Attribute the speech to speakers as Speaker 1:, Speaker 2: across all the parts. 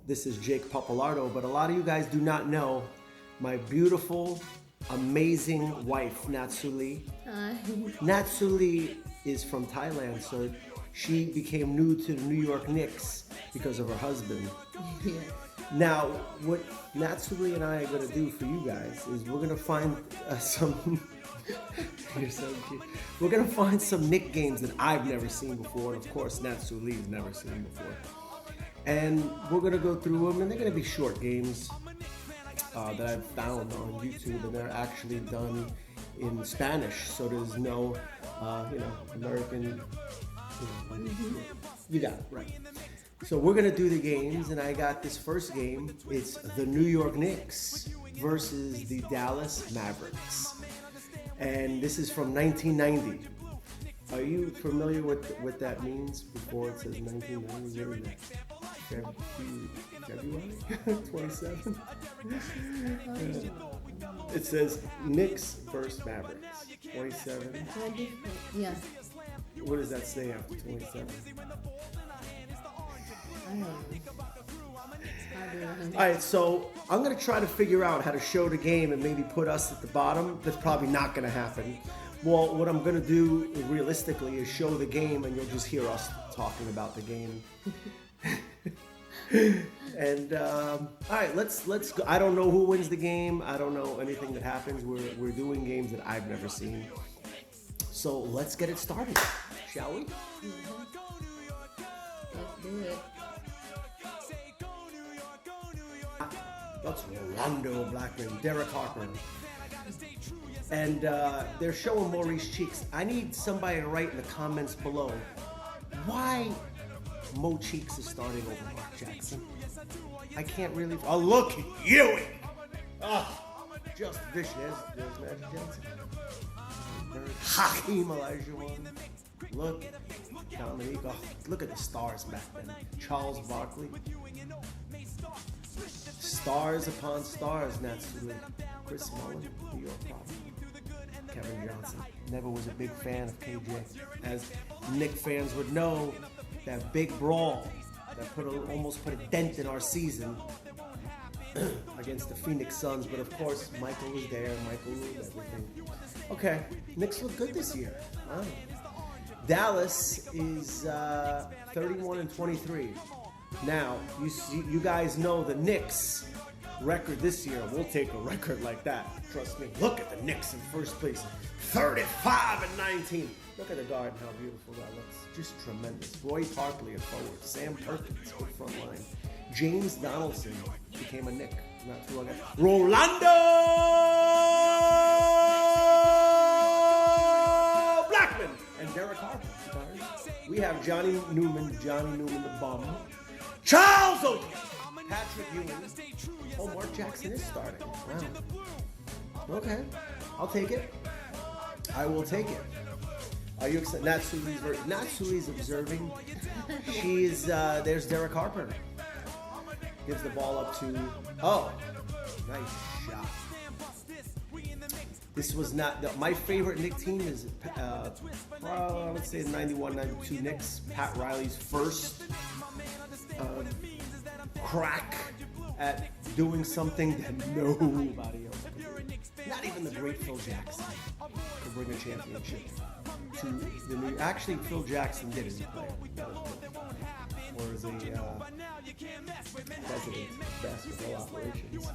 Speaker 1: this is Jake Pappalardo, but a lot of you guys do not know my beautiful, amazing wife, Natsulee.
Speaker 2: Hi.
Speaker 1: Natsulee is from Thailand, so she became new to the New York Knicks because of her husband.
Speaker 2: Yeah.
Speaker 1: Now, what Natsulee and I are going to do for you guys is we're going to find some... You're so cute. We're going to find some Knick games that I've never seen before, and of course Natsulee's never seen before. And we're going to go through them, and they're going to be short games that I've found on YouTube, and they're actually done in Spanish, so there's no, American... You got it, right. So we're going to do the games, and I got this first game. It's the New York Knicks versus the Dallas Mavericks. And this is from 1990. Are you familiar with what that means before it says 1990? What is that? February 27th? It says Knicks versus Mavericks. 27.
Speaker 2: Yeah.
Speaker 1: What does that say after 27?
Speaker 2: I don't know.
Speaker 1: All right, so I'm going to try to figure out how to show the game and maybe put us at the bottom. That's probably not going to happen. Well, what I'm going to do realistically is show the game, and you'll just hear us talking about the game. And all right, let's go. I don't know who wins the game. I don't know anything that happens. We're doing games that I've never seen. So let's get it started, shall we?
Speaker 2: Let's do it.
Speaker 1: That's Rolando Blackman, Derek Harper. And they're showing Maurice Cheeks. I need somebody to write in the comments below why Mo Cheeks is starting over Mark Jackson. I can't really... Oh, look at Ewing! Oh, just vicious. There's Magic Johnson. Hakeem Olajuwon. Look. Dominique. Oh, look at the stars back then. Charles Barkley. Stars upon stars, Natsulee. Chris Mullin, New York Prophet. Kevin Johnson. Never was a big fan of KJ. As Knick fans would know, that big brawl that almost put a dent in our season against the Phoenix Suns. But of course, Michael was there. Michael ruled everything. Okay, Knicks look good this year. Wow. Dallas is 31-23. Now, you guys know the Knicks record this year. We'll take a record like that. Trust me. Look at the Knicks in first place. 35-19. Look at the guard and how beautiful that looks. Just tremendous. Roy Tarpley at forward. Sam Perkins with front line. James Donaldson became a Knick not too long ago. Rolando Blackman and Derek Harper. We have Johnny Newman the bum. Charles Oakley, Patrick Ewing. Oh, Mark Jackson is starting. Wow. Okay, I'll take it. I will take it. Are you excited? Natsulee's observing. She's there's Derek Harper. Gives the ball up to. Oh, nice shot. This was not my favorite Knick team. Is I would say 91-92 Knicks. Pat Riley's first crack at doing something that nobody else could do. Not even the great Phil Jackson could bring a championship to the New. Actually, Phil Jackson did as a player, or as a president of basketball operations.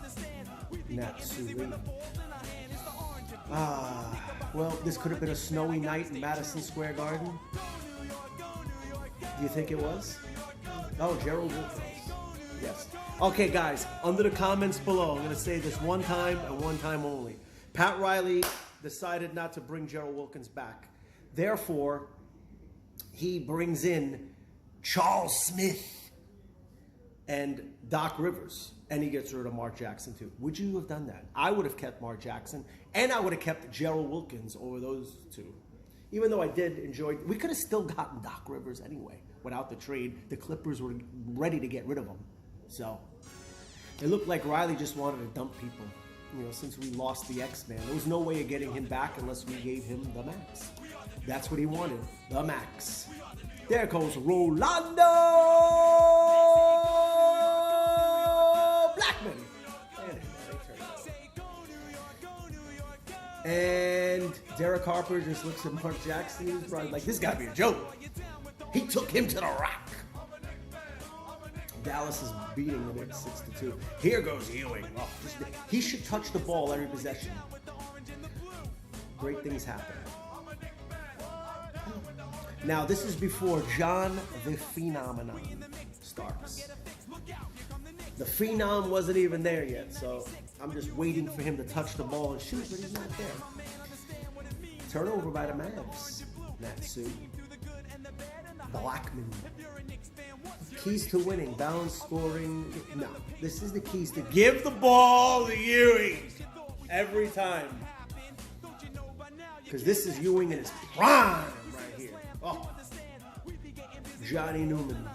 Speaker 1: Natsulee. Well, this could have been a snowy night in Madison Square Garden. Do you think it was? Oh, Gerald Wilkins. Yes. Okay, guys, under the comments below, I'm going to say this one time and one time only. Pat Riley decided not to bring Gerald Wilkins back. Therefore, he brings in Charles Smith and Doc Rivers, and he gets rid of Mark Jackson too. Would you have done that? I would have kept Mark Jackson, and I would have kept Gerald Wilkins over those two. Even though I did enjoy, we could have still gotten Doc Rivers anyway without the trade. The Clippers were ready to get rid of him. So it looked like Riley just wanted to dump people. Since we lost the X-Man, there was no way of getting him back unless we gave him the max. That's what he wanted, the max. There goes Rolando And Derek Harper just looks at Mark Jackson. He's probably like, this gotta be a joke. He took him to the rack. Dallas is beating the Knicks 6-2. Here goes Ewing. Oh, he should touch the ball every possession. Great things happen. Now, this is before John the Phenomenon starts. The Phenom wasn't even there yet, so I'm just waiting for him to touch the ball and shoot, but he's not there. Turnover by the Mavs. Natsu. Blackman. Keys to winning, balanced scoring. No, this is the keys to give the ball to Ewing every time. Because this is Ewing in his prime right here. Oh. Johnny Newman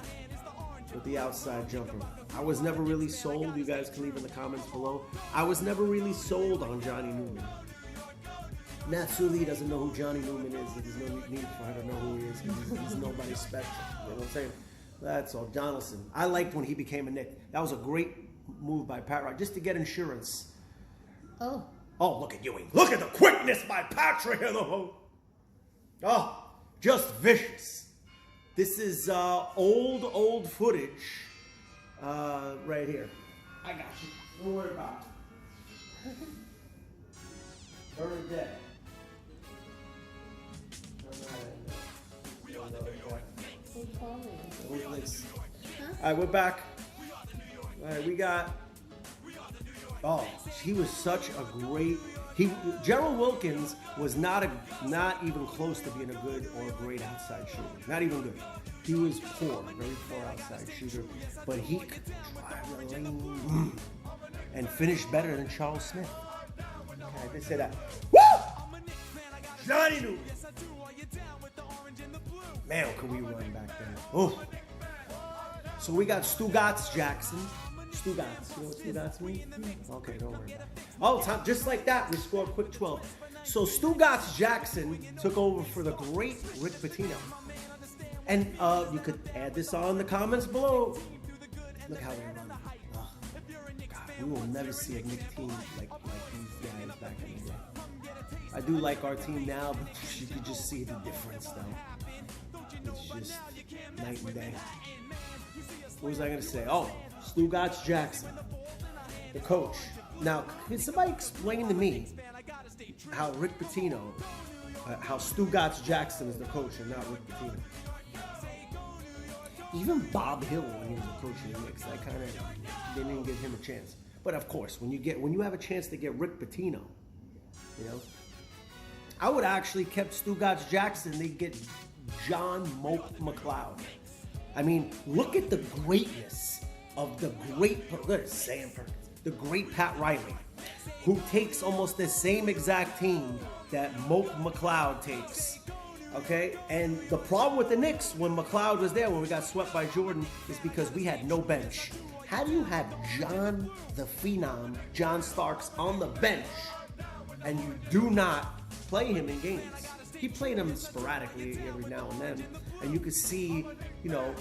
Speaker 1: with the outside jumper. I was never really sold. You guys can leave in the comments below. I was never really sold on Johnny Newman. Natsulee doesn't know who Johnny Newman is. There's no need for her to know who he is. He's nobody special. You know what I'm saying? That's all. Donaldson. I liked when he became a Knick. That was a great move by Pat Riley, just to get insurance.
Speaker 2: Oh.
Speaker 1: Oh, look at Ewing. Look at the quickness by Patrick in the hole. Oh, just vicious. This is old footage right here. I got you. Don't worry about it. Every day. All right, we're back. All right, we got. Oh, he was such a great. Gerald Wilkins was not even close to being a good or a great outside shooter. Not even good. He was poor, very poor outside shooter, but he could drive the lane and finish better than Charles Smith. Okay, I did say that. Woo! Johnny Newman. Man, could we run back then? Oh. So we got Stugotz Jackson. Stugotz. You know what Stugotz means? Okay, don't worry about it. Oh, time, just like that, we scored quick 12. So Stugotz Jackson took over for the great Rick Pitino. And you could add this on in the comments below. Look how they run. Oh, God, we will never see a Knick team like these guys back in the day. I do like our team now, but you could just see the difference though. It's just night and day. What was I going to say? Oh, Stugotz Jackson, the coach. Now, can somebody explain to me how Rick Pitino, how Stugotz Jackson is the coach and not Rick Pitino? Even Bob Hill, when he was a coach in the Knicks, I kind of didn't give him a chance. But of course, when you have a chance to get Rick Pitino, you know, I would actually kept Stugotz Jackson. They get John Moke McLeod. I mean, look at the greatness of the great, look at Sam Perkins, the great Pat Riley, who takes almost the same exact team that Moke McLeod takes. Okay, and the problem with the Knicks when McLeod was there, when we got swept by Jordan, is because we had no bench. How do you have John the Phenom, John Starks, on the bench, and you do not play him in games? He played him sporadically every now and then, and you could see, you know,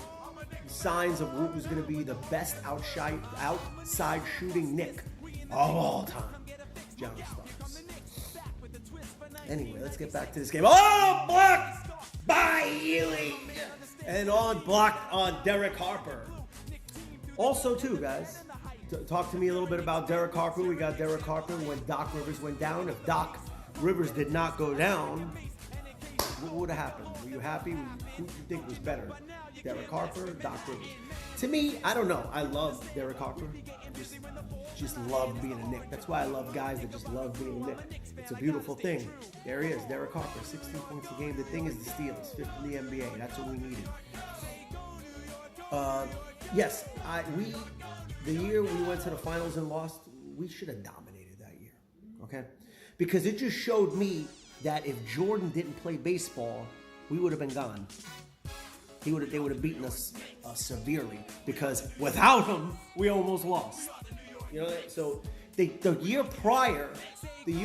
Speaker 1: signs of who was going to be the best outside shooting Knick of all time, John Starks. Anyway, let's get back to this game. Oh, blocked by Ewing, and blocked on Derek Harper. Also, too, guys, talk to me a little bit about Derek Harper. We got Derek Harper when Doc Rivers went down. If Doc Rivers did not go down, what would have happened? Were you happy? Who do you think was better? Derek Harper, Doc Rivers? To me, I don't know. I love Derek Harper. Just love being a Knick. That's why I love guys that just love being a Knick. It's a beautiful thing. There he is, Derek Harper, 16 points a game. The thing is the steals, fifth in the NBA. That's what we needed. Yes, the year we went to the finals and lost, we should have dominated that year. Okay? Because it just showed me that if Jordan didn't play baseball, we would have been gone. They would have beaten us severely, because without him, we almost lost. You know, so the year prior was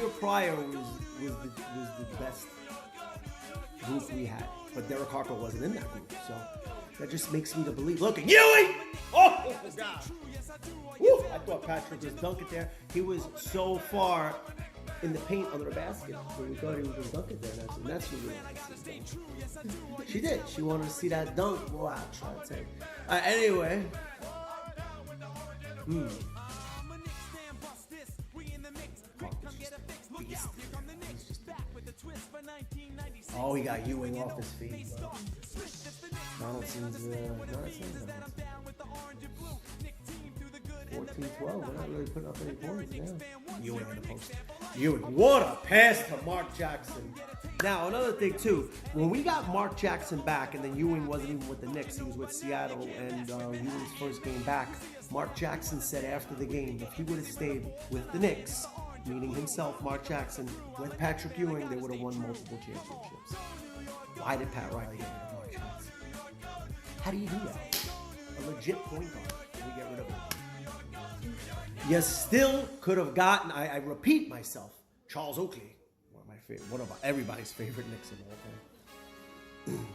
Speaker 1: the best group we had, but Derek Harper wasn't in that group, so that just makes me to believe. Look at Ewing! Oh God! Woo! I thought Patrick was dunking there. He was so far in the paint under the basket when we thought he was going to dunk it there. And that's what we wanted to see. She did. She wanted to see that dunk. Well, I'll try to tell you. Anyway. Oh, he got Ewing off his feet. Donaldson's 14-12. We're not really putting up any points now. Ewing in the post. Ewing. What a pass to Mark Jackson. Now, another thing, too. When we got Mark Jackson back, and then Ewing wasn't even with the Knicks, he was with Seattle, and Ewing's first game back, Mark Jackson said after the game, if he would have stayed with the Knicks, meaning himself, Mark Jackson, with Patrick Ewing, they would have won multiple championships. Why did Pat Riley get rid of Mark Jackson? How do you do that? A legit point guard. We get rid of him. You still could have gotten, I repeat myself, Charles Oakley, one of everybody's favorite Knicks of all time.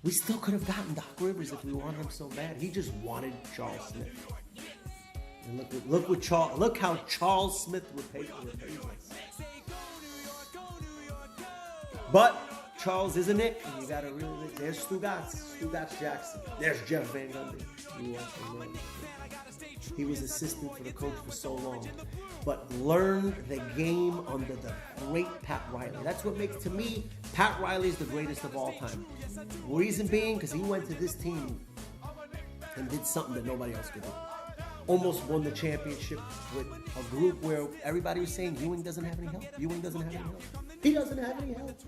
Speaker 1: We still could have gotten Doc Rivers if we wanted him so bad. He just wanted Charles Smith. And look how Charles Smith repaid us. But Charles is a Knick, and you gotta really. There's Stugotz Jackson. There's Jeff Van Gundy. He was assistant for the coach for so long, but learned the game under the great Pat Riley. That's what makes, to me, Pat Riley is the greatest of all time. Reason being, because he went to this team and did something that nobody else could do. Almost won the championship with a group where everybody was saying Ewing doesn't have any help. Ewing doesn't have any help. He doesn't have any help.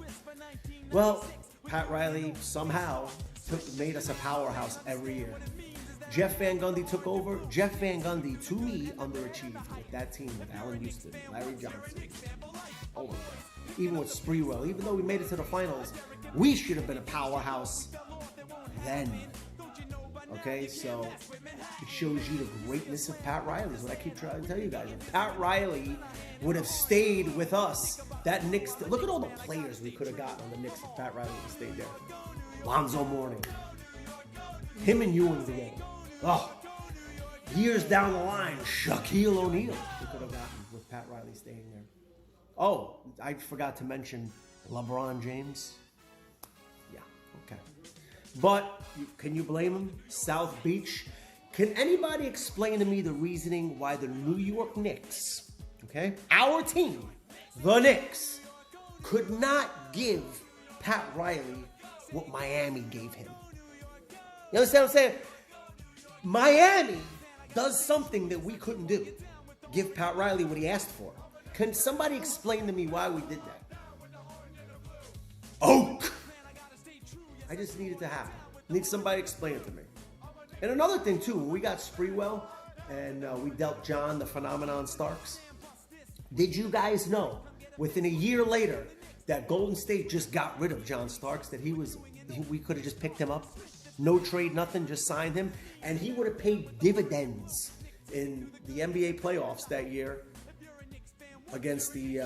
Speaker 1: Well, Pat Riley somehow made us a powerhouse every year. Jeff Van Gundy took over. Jeff Van Gundy, to me, underachieved with that team with Allen Houston, Larry Johnson. Oh my God. Even with Sprewell, even though we made it to the finals, we should have been a powerhouse then. Okay, so it shows you the greatness of Pat Riley, is what I keep trying to tell you guys. If Pat Riley would have stayed with us, that Knicks, look at all the players we could have gotten on the Knicks if Pat Riley would have stayed there. Lonzo Mourning. Him and Ewing together. Oh, years down the line, Shaquille O'Neal we could have gotten with Pat Riley staying there. Oh, I forgot to mention LeBron James. Yeah, okay. But can you blame him? South Beach. Can anybody explain to me the reasoning why the New York Knicks, okay, our team, the Knicks, could not give Pat Riley what Miami gave him? You understand what I'm saying? Miami does something that we couldn't do. Give Pat Riley what he asked for. Can somebody explain to me why we did that? Oak! I just need it to happen. I need somebody to explain it to me. And another thing, too, when we got Sprewell and we dealt John the Phenomenon Starks, did you guys know, within a year later, that Golden State just got rid of John Starks, that we could have just picked him up? No trade, nothing, just signed him. And he would have paid dividends in the NBA playoffs that year against the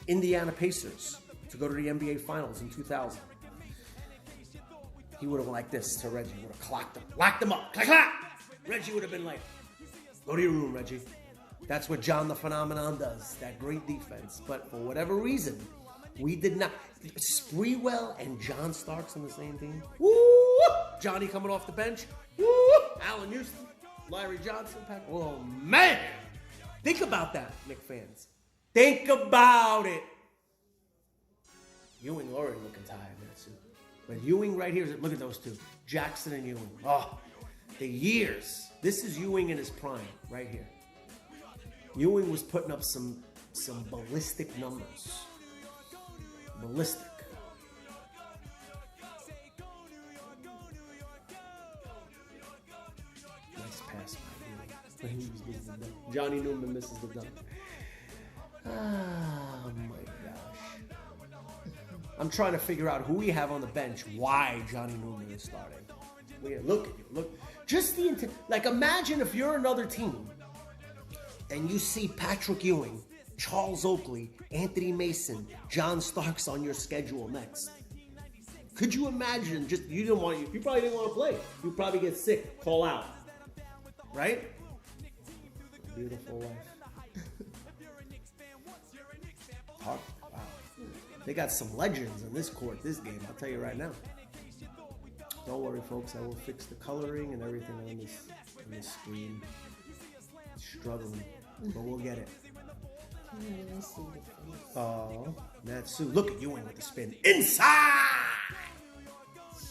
Speaker 1: Indiana Pacers to go to the NBA Finals in 2000. He would have went like this to Reggie. He would have clocked him, locked him up. Clack, clack! Reggie would have been like, go to your room, Reggie. That's what John the Phenomenon does, that great defense. But for whatever reason, we did not. Sprewell and John Starks on the same team. Woo! Johnny coming off the bench. Woo! Allen Houston, Larry Johnson. Oh, man! Think about that, Knicks fans. Think about it. Ewing already looking tired in that suit. But Ewing right here, look at those two. Jackson and Ewing. Oh, the years. This is Ewing in his prime right here. Ewing was putting up some ballistic numbers. Ballistic. Nice pass by Ewing. Johnny Newman misses the dunk. Oh my gosh. I'm trying to figure out who we have on the bench, why Johnny Newman is starting. Look at you. Look. Just like, imagine if you're another team and you see Patrick Ewing, Charles Oakley, Anthony Mason, John Starks on your schedule next. Could you imagine? You probably didn't want to play. You probably get sick, call out. Right? Beautiful life. Wow. They got some legends in this court, this game, I'll tell you right now. Don't worry, folks. I will fix the coloring and everything on this screen. Struggling, but we'll get it.
Speaker 2: Can't even see the face.
Speaker 1: Oh, Natsu. Look at Ewing with the spin. Inside!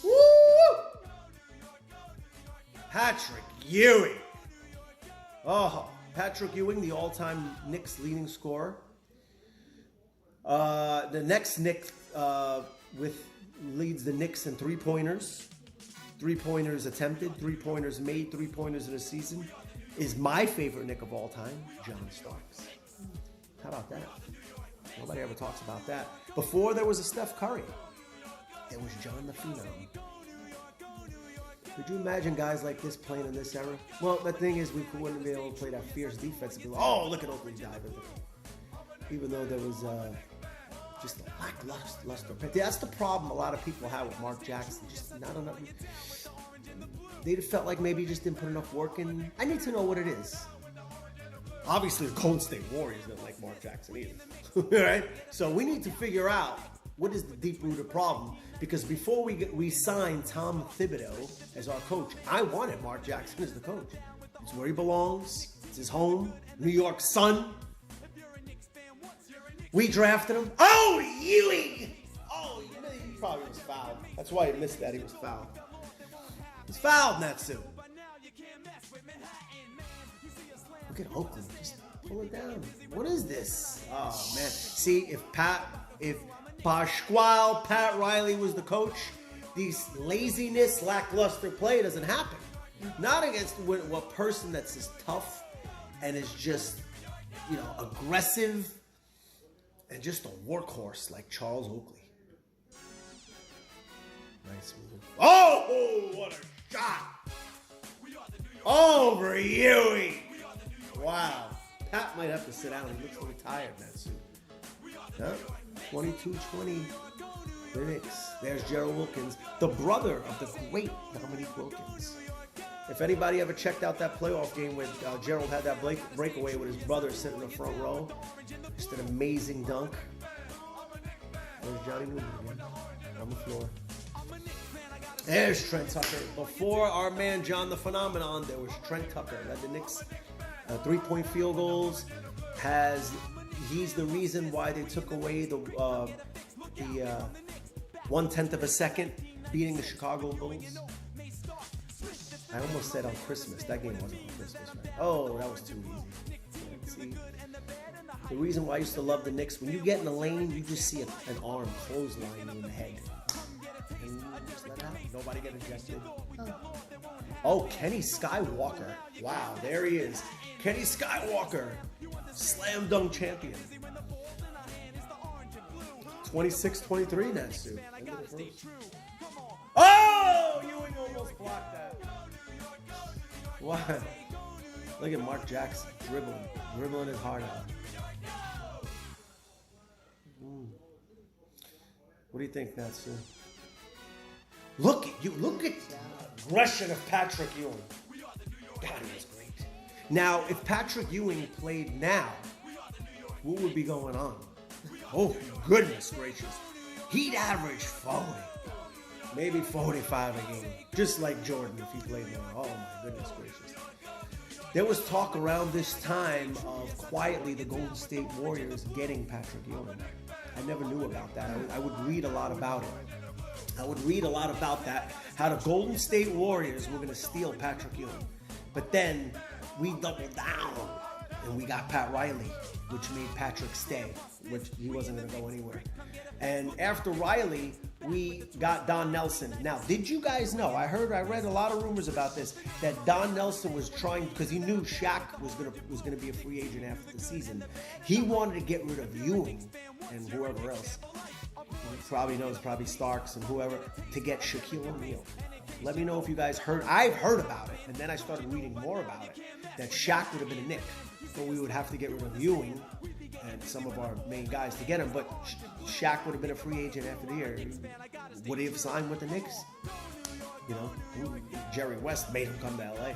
Speaker 1: Woo! Patrick Ewing. Oh, Patrick Ewing, the all-time Knicks leading scorer. The next Knick leads the Knicks in three-pointers. Three-pointers attempted, three-pointers made, three-pointers in a season. Is my favorite Knick of all time, John Starks. How about that? Nobody ever talks about that. Before there was a Steph Curry, it was John the Phenom. Could you imagine guys like this playing in this era? Well, the thing is, we wouldn't be able to play that fierce defense and be like, oh, look at Oakley's diver. Even though there was just a lackluster. That's the problem a lot of people have with Mark Jackson. Just not enough. They felt like maybe he just didn't put enough work in. I need to know what it is. Obviously, the Golden State Warriors didn't like Mark Jackson either. Right? So we need to figure out what is the deep-rooted problem. Because before we signed Tom Thibodeau as our coach, I wanted Mark Jackson as the coach. It's where he belongs. It's his home. New York Sun. We drafted him. Oh, Ewing! Oh, he probably was fouled. That's why he missed that. He was fouled. He's fouled, Natsu. Look at Oakland. Just pull it down. What is this? Oh, man. See, if Pasquale Pat Riley was the coach, these laziness, lackluster play doesn't happen. Not against a person that's as tough and is just, aggressive and just a workhorse like Charles Oakley. Nice move. Oh, what a shot! Over Ewing! Wow. Pat might have to sit down. He looks a little tired in that suit. Huh? 22-20. The Knicks. There's Gerald Wilkins, the brother of the great Dominique Wilkins. If anybody ever checked out that playoff game where Gerald had that breakaway with his brother sitting in the front row, just an amazing dunk. There's Johnny Newman again on the floor. There's Trent Tucker. Before our man John the Phenomenon, there was Trent Tucker. Led the Knicks 3-point field goals. He's the reason why they took away the 1/10 of a second beating the Chicago Bulls. I almost said on Christmas. That game wasn't on Christmas, right? Oh, that was too easy. See, the reason why I used to love the Knicks, when you get in the lane, you just see an arm clothesline you in the head. And you just let out. Nobody get ejected. Oh, Kenny Skywalker. Wow, there he is. Kenny Skywalker, slam dunk champion. 26-23, Natsu. Oh, Ewing almost blocked that. What? Look at Mark Jackson dribbling his heart out. What do you think, Natsu? Look at the aggression of Patrick Ewing. God, he was great. Now, if Patrick Ewing played now, what would be going on? Oh, goodness gracious. He'd average 40. Maybe 45 a game. Just like Jordan if he played now. Oh, my goodness gracious. There was talk around this time of quietly the Golden State Warriors getting Patrick Ewing. I never knew about that. I would read a lot about it. I would read a lot about that, how the Golden State Warriors were going to steal Patrick Ewing. But then we doubled down and we got Pat Riley, which made Patrick stay, which he wasn't going to go anywhere. And after Riley, we got Don Nelson. Now, did you guys know, I read a lot of rumors about this, that Don Nelson was trying, because he knew Shaq was going to be a free agent after the season. He wanted to get rid of Ewing and whoever else. Probably Starks and whoever, to get Shaquille O'Neal. Let me know if you guys heard. I've heard about it, and then I started reading more about it, that Shaq would have been a Knick, but we would have to get rid of Ewing and some of our main guys to get him. But Shaq would have been a free agent after the year. Would he have signed with the Knicks? Jerry West made him come to LA.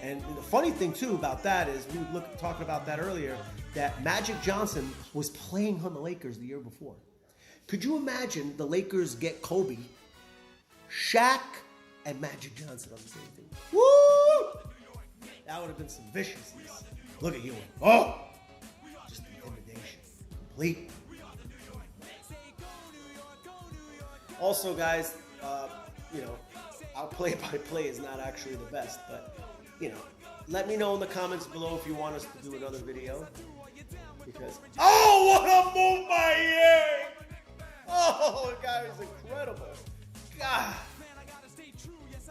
Speaker 1: And the funny thing too about that is we were talking about that earlier, that Magic Johnson was playing on the Lakers the year before. Could you imagine the Lakers get Kobe, Shaq, and Magic Johnson on the same team? Woo! That would have been some viciousness. Look at Ewing. Oh! Just intimidation. Complete. Also, guys, our play-by-play is not actually the best, but, let me know in the comments below if you want us to do another video. Because, oh, what a move by Yang! Oh, the guy is incredible. God.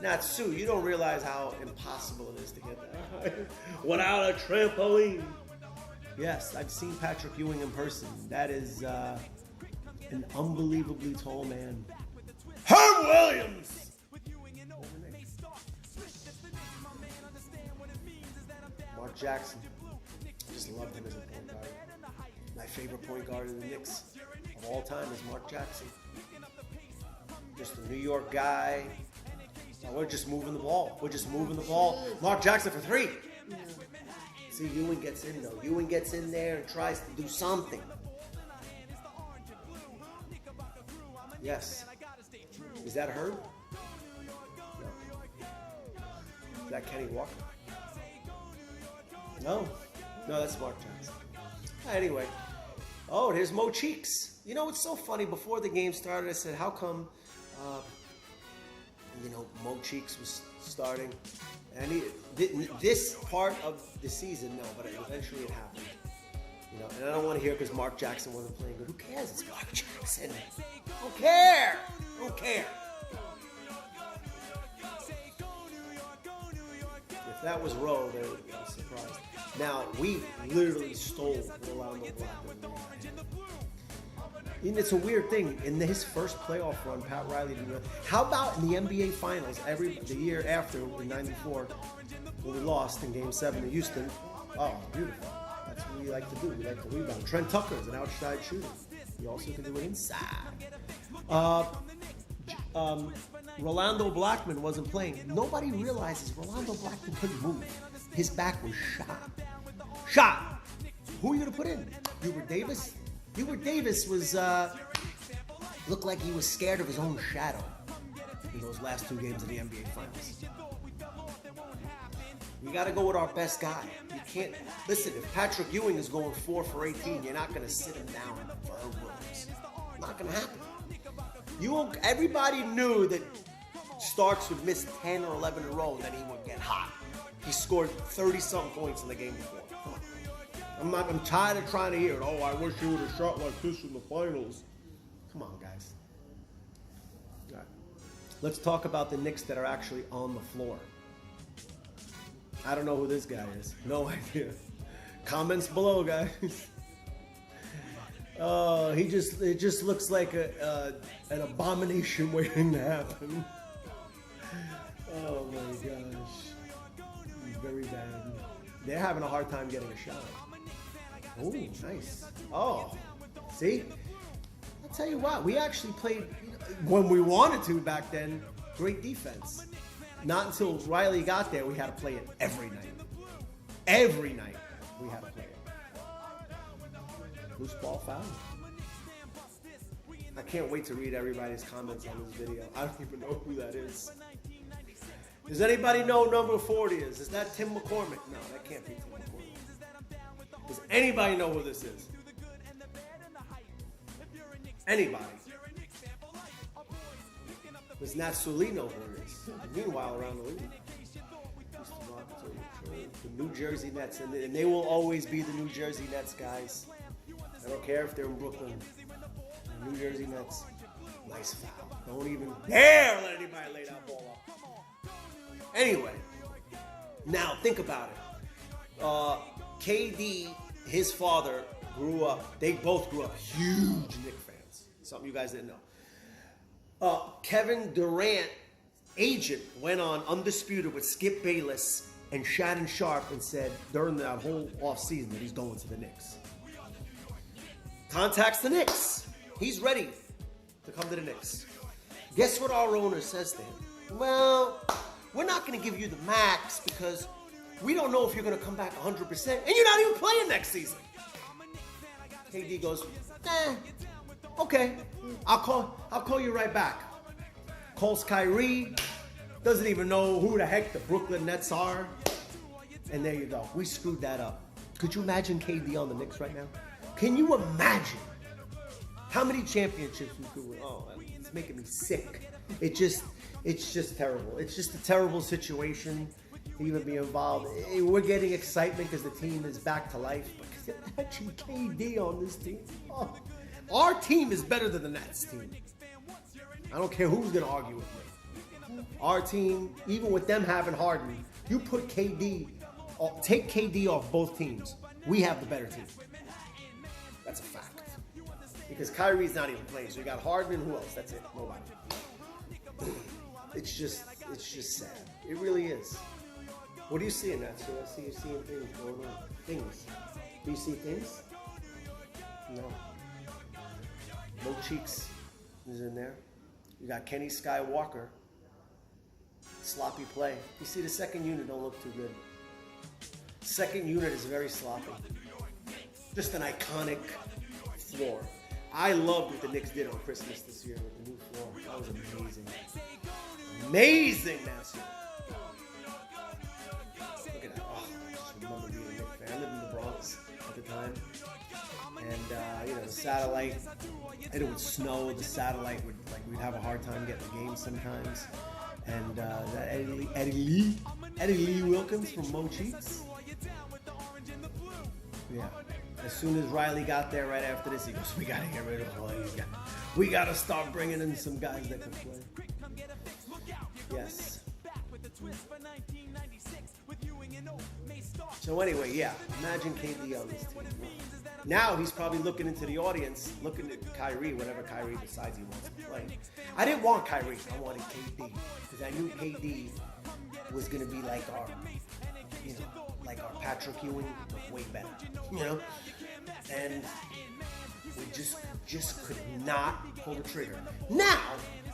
Speaker 1: Natsu, you don't realize how impossible it is to get that without a trampoline. Yes, I've seen Patrick Ewing in person. That is an unbelievably tall man. Herb Williams! Mark Jackson. I just loved him as a point guard. My favorite point guard in the Knicks of all time is Mark Jackson. Just a New York guy. We're just moving the ball. Mark Jackson for three. See, Ewing gets in though. Ewing gets in there and tries to do something. Yes. Is that Herb? No. Is that Kenny Walker? No. No, that's Mark Johnson. Anyway. Oh, there's Mo Cheeks. You know, it's so funny. Before the game started, I said, how come, Mo Cheeks was starting? And this part of the season, no, but eventually it happened. And I don't want to hear because Mark Jackson wasn't playing good. Who cares? It's Mark Jackson. Don't care. If that was Roe, they would be surprised. Now, we literally stole Rolando Blackman. And it's a weird thing. In his first playoff run, Pat Riley didn't know. How about in the NBA Finals, the year after, in '94, when we lost in Game 7 to Houston? Oh, beautiful. That's what we like to do. We like to rebound. Trent Tucker is an outside shooter. He also can do it inside. Rolando Blackman wasn't playing. Nobody realizes Rolando Blackman couldn't move. His back was shot. Who are you going to put in? Hubert Davis? Hubert Davis was looked like he was scared of his own shadow in those last two games of the NBA Finals. We got to go with our best guy. You can't listen. If Patrick Ewing is going 4 for 18, you're not going to sit him down for Herb Williams. Not going to happen. Everybody knew that Starks would miss 10 or 11 in a row, and then he would get hot. He scored 30-something points in the game before. I'm tired of trying to hear it. Oh, I wish he would have shot like this in the finals. Come on, guys. All right. Let's talk about the Knicks that are actually on the floor. I don't know who this guy is. No idea. Comments below, guys. It just looks like an abomination waiting to happen. Oh my gosh. Very bad. They're having a hard time getting a shot. Oh, nice. Oh, see? I'll tell you what, we actually played, when we wanted to back then, great defense. Not until Riley got there, we had to play it every night. Every night, we had to play it. Loose ball foul. I can't wait to read everybody's comments on this video. I don't even know who that is. Does anybody know number 40 is? Is that Tim McCormick? No, that can't be Tim McCormick. Does anybody know who this is? Anybody? Does Natsulee know who it is? Meanwhile, around the league, the New Jersey Nets, and they will always be the New Jersey Nets, guys. I don't care if they're in Brooklyn. The New Jersey Nets. Nice foul. Don't even dare let anybody lay that ball up. Anyway, now think about it. KD, his father, they both grew up huge Knicks fans. Something you guys didn't know. Kevin Durant, agent, went on Undisputed with Skip Bayless and Shannon Sharp and said during that whole offseason that he's going to the Knicks. Contacts the Knicks. He's ready to come to the Knicks. Guess what our owner says to him? Well, we're not going to give you the max because we don't know if you're going to come back 100%, and you're not even playing next season. KD goes, okay, I'll call you right back. Calls Kyrie, doesn't even know who the heck the Brooklyn Nets are, and there you go. We screwed that up. Could you imagine KD on the Knicks right now? Can you imagine how many championships we could win? Oh, it's making me sick. It's just terrible. It's just a terrible situation to even be involved. We're getting excitement because the team is back to life. But imagine KD on this team. Oh, our team is better than the Nets team. I don't care who's going to argue with me. Our team, even with them having Harden, you put KD, take KD off both teams. We have the better team. That's a fact. Because Kyrie's not even playing. So you got Harden and who else? That's it. Nobody. It's just sad. It really is. What do you see in that? So I see you seeing things going on. Things. Do you see things? No. No Cheeks is in there. You got Kenny Skywalker. Sloppy play. You see the second unit don't look too good. Second unit is very sloppy. Just an iconic floor. I loved what the Knicks did on Christmas this year with the new floor. That was amazing. Amazing, Nancy. Look at that. Oh, I just remember being a Knicks fan. I lived in the Bronx at the time. And, the satellite, and it would snow. The satellite would, we'd have a hard time getting the game sometimes. And that Eddie Lee Wilkins from Mo Cheeks. Yeah. As soon as Riley got there right after this, he goes, we got to get rid of all these guys. We got to start bringing in some guys that can play. Yes. So anyway, yeah, imagine KD on this team. Now he's probably looking into the audience, looking at Kyrie, whenever Kyrie decides he wants to play. I didn't want Kyrie, I wanted KD, because I knew KD was going to be like our Patrick Ewing, but way better, And we just could not pull the trigger. Now,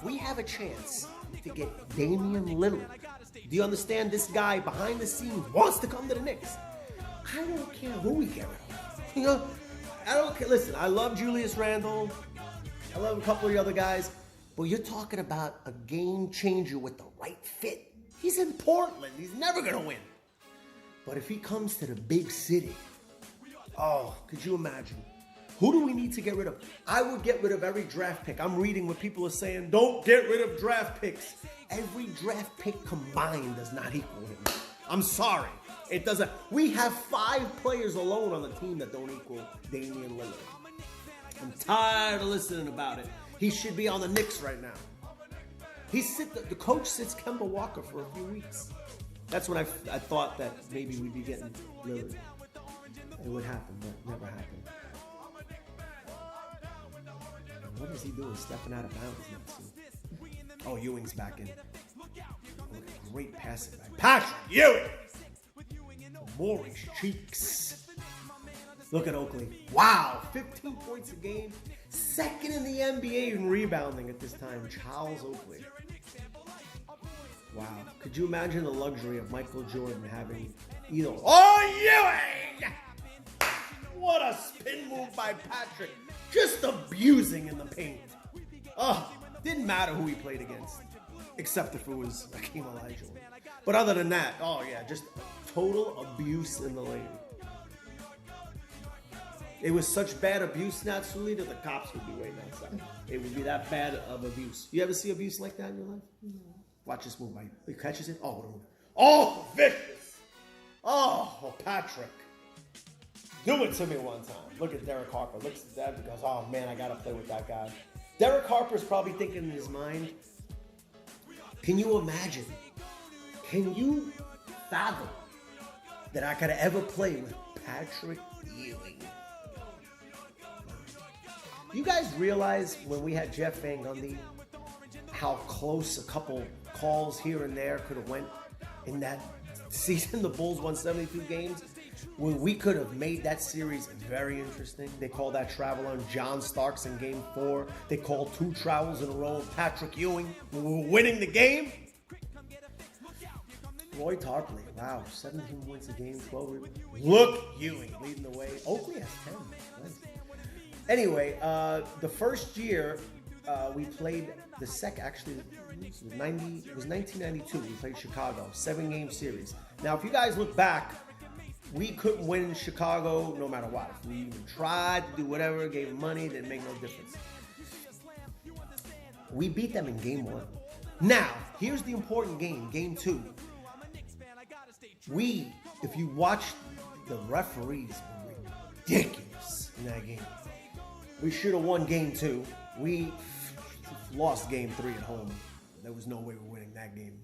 Speaker 1: we have a chance to get Damian Lillard. Do you understand? This guy behind the scenes wants to come to the Knicks. I don't care who we get rid of. I don't care. Listen, I love Julius Randle. I love a couple of the other guys. But you're talking about a game changer with the right fit. He's in Portland. He's never going to win. But if he comes to the big city, oh, could you imagine? Who do we need to get rid of? I would get rid of every draft pick. I'm reading what people are saying. Don't get rid of draft picks. Every draft pick combined does not equal him. I'm sorry. It doesn't. We have 5 players alone on the team that don't equal Damian Lillard. I'm tired of listening about it. He should be on the Knicks right now. The coach sits Kemba Walker for a few weeks. That's when I thought that maybe we'd be getting Lillard. It would happen, but never happened. What is he doing? Stepping out of bounds now. Oh, Ewing's back in. Great passing back. Patrick Ewing! Maurice Cheeks. Look at Oakley. Wow, 15 points a game. Second in the NBA in rebounding at this time. Charles Oakley. Wow. Could you imagine the luxury of Michael Jordan having either? Oh, Ewing! What a spin move by Patrick. Just abusing in the paint. Oh, didn't matter who he played against. Except if it was Hakeem Olajuwon. But other than that, oh yeah, just total abuse in the lane. It was such bad abuse, Natsulee, that the cops would be waiting outside. It would be that bad of abuse. You ever see abuse like that in your life? No. Watch this move. He catches it. Oh, what a move. Oh, vicious. Oh, Patrick. Do it to me one time. Look at Derek Harper. Looks at that and goes, oh man, I got to play with that guy. Derek Harper's probably thinking in his mind, can you imagine? Can you fathom that I could ever play with Patrick Ewing? You guys realize when we had Jeff Van Gundy, how close a couple calls here and there could have went in that season? The Bulls won 72 games. When we could have made that series very interesting. They called that travel on John Starks in Game 4. They called 2 travels in a row of Patrick Ewing. We were winning the game. Roy Tarpley, wow, 17 points a game, 12 rebounds. Look, Ewing leading the way. Oakley has 10. Nice. Anyway, the first year we played the actually, it was 1992. We played Chicago, 7-game series. Now, if you guys look back, we couldn't win Chicago no matter what. If we even tried to do whatever, gave them money, didn't make no difference. We beat them in game 1. Now, here's the important game, game 2. If you watch, the referees were ridiculous in that game. We should have won game 2. We lost game 3 at home. There was no way we were winning that game.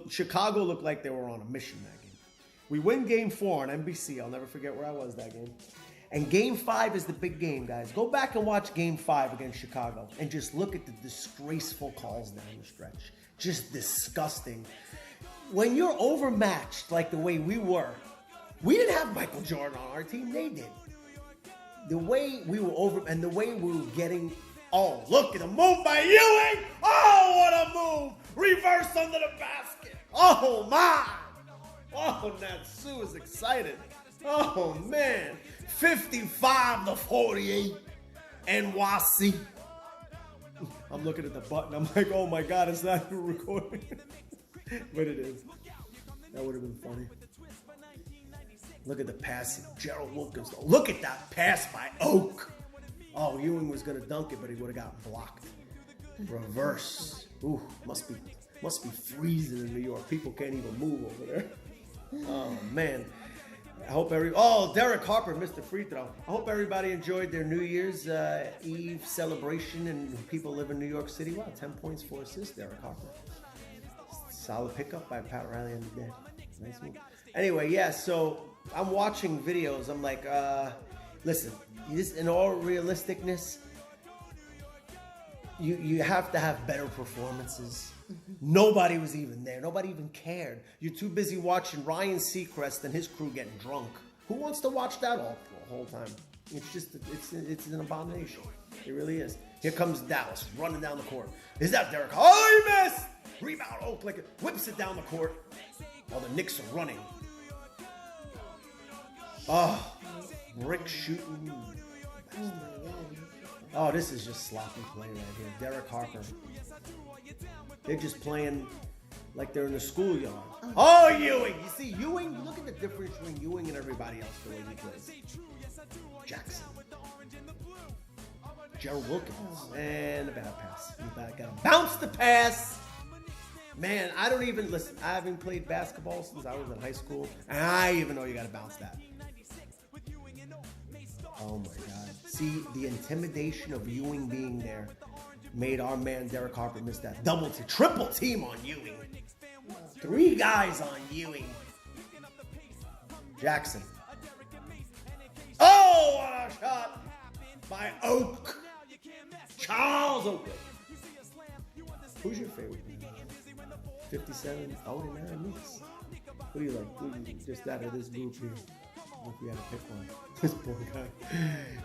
Speaker 1: Chicago looked like they were on a mission that game. We win game 4 on NBC. I'll never forget where I was that game. And game 5 is the big game, guys. Go back and watch game 5 against Chicago and just look at the disgraceful calls down the stretch. Just disgusting. When you're overmatched like the way we were, we didn't have Michael Jordan on our team. They did. The way we were and the way we were getting, oh, look at the move by Ewing. Oh, what a move. Reverse under the basket. Oh, my. Oh, Natsu is excited. Oh, man. 55-48. NYC. I'm looking at the button. I'm like, oh, my God, it's not recording. But it is. That would have been funny. Look at the passing. Gerald Wilkins. Look at that pass by Oak. Oh, Ewing was going to dunk it, but he would have gotten blocked. Reverse. Ooh, must be freezing in New York. People can't even move over there. Oh, man. I hope Derek Harper missed the free throw. I hope everybody enjoyed their New Year's Eve celebration and people live in New York City. Wow, 10 points, 4 assists, Derek Harper. Solid pickup by Pat Riley on the day. Nice move. Anyway, yeah, so I'm watching videos. I'm like, listen, in all realisticness, you have to have better performances. Nobody was even there. Nobody even cared. You're too busy watching Ryan Seacrest and his crew getting drunk. Who wants to watch that all the whole time? It's just, it's an abomination. It really is. Here comes Dallas running down the court. Is that Derek? Oh, he missed! Rebound. Oh, like it whips it down the court while the Knicks are running. Oh, brick shooting. Oh, this is just sloppy play right here. Derek Harper. They're just playing like they're in the schoolyard. Oh, Ewing. You see, Ewing, look at the difference between Ewing and everybody else the way he plays. Jackson. Gerald Wilkins. And a bad pass. You got to bounce the pass. Man, I don't even listen. I haven't played basketball since I was in high school, and I even know you got to bounce that. Oh my God! See, the intimidation of Ewing being there made our man Derek Harper miss that triple team on Ewing. 3 guys on Ewing. Jackson. Oh, what a shot by Oak. Charles Oakley. Who's your favorite? 57. Oh, man, Knicks. What do you like? Just out of this group here. If you had to pick one. This poor guy.